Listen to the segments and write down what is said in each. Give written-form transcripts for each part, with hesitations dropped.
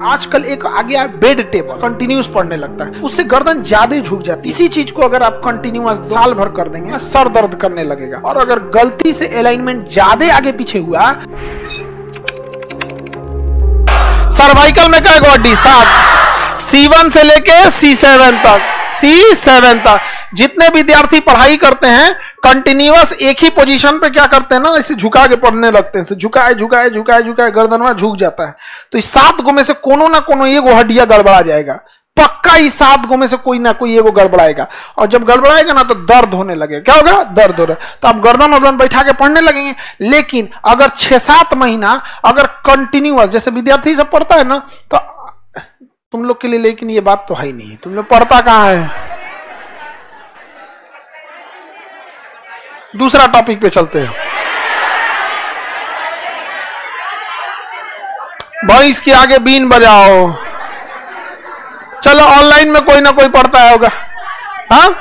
आजकल एक आ गया है बेड टेबल, कंटिन्यूस पढ़ने लगता है, उससे गर्दन ज्यादा झुक जाती है। इसी चीज को अगर आप कंटिन्यूस साल भर कर देंगे सर दर्द करने लगेगा। और अगर गलती से अलाइनमेंट ज्यादा आगे पीछे हुआ, सर्वाइकल में क्या गॉडी 7 C1 से लेके C7 तक जितने विद्यार्थी पढ़ाई करते हैं कंटिन्यूअस एक ही पोजीशन पे क्या करते हैं ना, इसे झुका के पढ़ने लगते हैं। झुकाए गर्दन में झुक जाता है। तो इस 7 गो में से कोनो ना कोनो एगो हड्डियां गड़बड़ा जाएगा, पक्का। इस 7 गो में से कोई ना कोई एगो गड़बड़ाएगा, और जब गड़बड़ाएगा ना तो दर्द होने लगेगा। क्या होगा? दर्द हो रहा है। तो आप गर्दन बैठा के पढ़ने लगेंगे। लेकिन अगर 6-7 महीना अगर कंटिन्यूअस, जैसे विद्यार्थी सब पढ़ता है ना, तो तुम लोग के लिए लेकिन ये बात तो है ही नहीं, तुम लोग पढ़ता कहां है। दूसरा टॉपिक पे चलते हैं। भैंस के आगे बीन बजाओ। चलो ऑनलाइन में कोई ना कोई पढ़ता है होगा। हाँ,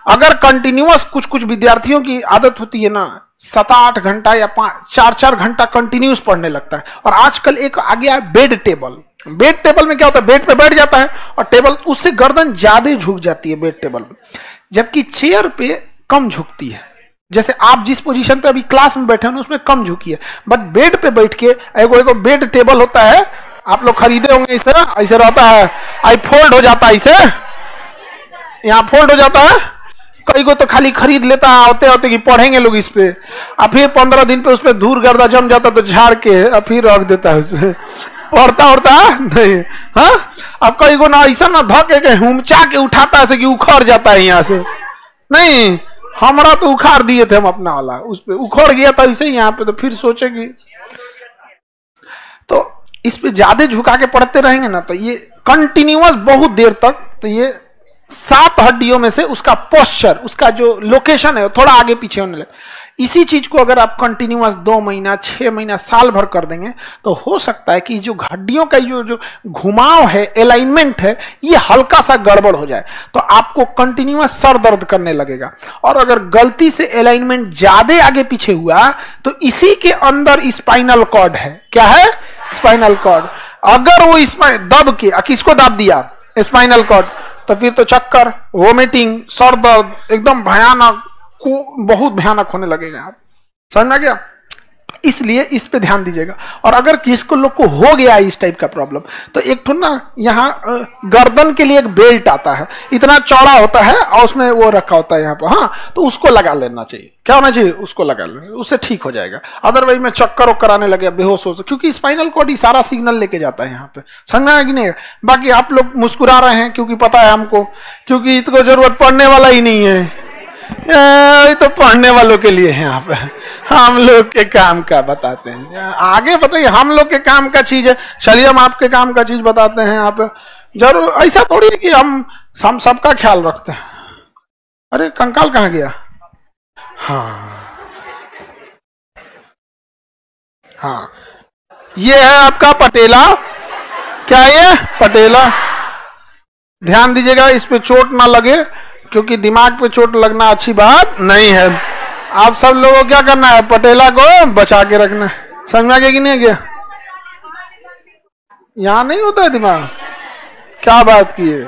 अगर कंटिन्यूअस कुछ विद्यार्थियों की आदत होती है ना 7-8 घंटा या 4-4 घंटा कंटिन्यूअस पढ़ने लगता है। और आजकल एक आ गया है बेड टेबल। बेड टेबल में क्या होता है, बेड पे बैठ जाता है और टेबल, उससे गर्दन ज्यादा झुक जाती है बेड टेबल में, जबकि चेयर पे कम झुकती है। जैसे आप जिस पोजीशन पे अभी क्लास में बैठे हो ना, उसमें कम झुकी है, बट बेड पे बैठ के एगो बेड टेबल होता है, आप लोग खरीदे होंगे। इस तरह ऐसे रहता है, आई फोल्ड हो जाता है, इसे यहाँ फोल्ड हो जाता है। कई को तो खाली खरीद लेता है होते होते कि पढ़ेंगे लोग इस पे, और फिर 15 दिन पे उस पे धूल गर्दा जम जाता तो झाड़ के और फिर रख देता है उसे, पढ़ता नहीं। हाँ, अब कई को ना ऐसा ना धके के हुमचा के उठाता है कि उखड़ जाता है यहाँ से। नहीं, हमारा तो उखाड़ दिए थे हम अपना वाला, उस पे उखड़ गया था इसे यहाँ पे, तो फिर सोचेगी। तो इस पे ज्यादा झुका के पढ़ते रहेंगे ना, तो ये कंटिन्यूअस बहुत देर तक, तो ये 7 हड्डियों में से उसका पोस्चर, उसका जो लोकेशन है, थोड़ा आगे पीछे होने लगे। इसी चीज को अगर आप कंटिन्यूअस 2 महीना, 6 महीना, साल भर कर देंगे, तो हो सकता है कि जो हड्डियों का जो घुमाव है, अलाइनमेंट है, ये हल्का सा गड़बड़ हो जाए, तो आपको कंटिन्यूअस सर दर्द करने लगेगा। और अगर गलती से अलाइनमेंट ज्यादा आगे पीछे हुआ, तो इसी के अंदर स्पाइनल कॉर्ड है। क्या है? Spinal cord. अगर वो दब के, किसको दाब दिया? स्पाइनल कॉर्ड, तो फिर तो चक्कर, वोमिटिंग, सर दर्द एकदम भयानक, बहुत भयानक होने लगेगा। आप समझ में आ गया? इसलिए इस पे ध्यान दीजिएगा। और अगर किसको लोग को हो गया इस टाइप का प्रॉब्लम, तो एक तो ना यहाँ गर्दन के लिए एक बेल्ट आता है, इतना चौड़ा होता है और उसमें वो रखा होता है यहाँ पर। हाँ, तो उसको लगा लेना चाहिए। क्या होना चाहिए? उसको लगा लेना, उससे ठीक हो जाएगा। अदरवाइज में चक्कर कराने लगे, बेहोश हो, क्योंकि स्पाइनल कॉर्ड ही सारा सिग्नल लेके जाता है यहाँ पे। समझना है कि नहीं? बाकी आप लोग मुस्कुरा रहे हैं क्योंकि पता है हमको, क्योंकि इसको जरूरत पड़ने वाला ही नहीं है। तो पढ़ने वालों के लिए है। यहाँ पे हम लोग के काम का बताते हैं, आगे बताइए। हम लोग के काम का चीज है, चलिए हम आपके काम का चीज बताते हैं। आप जरूर, ऐसा थोड़ी है कि हम सबका ख्याल रखते हैं। अरे कंकाल कहाँ गया? हाँ, ये है आपका पटेला। क्या ये? पटेला। ध्यान दीजिएगा, इस पे चोट ना लगे, क्योंकि दिमाग पे चोट लगना अच्छी बात नहीं है। आप सब लोगों को क्या करना है? पटेला को बचा के रखना है। समझ में आ गया कि नहीं गया? यहाँ नहीं होता है दिमाग। क्या बात की है?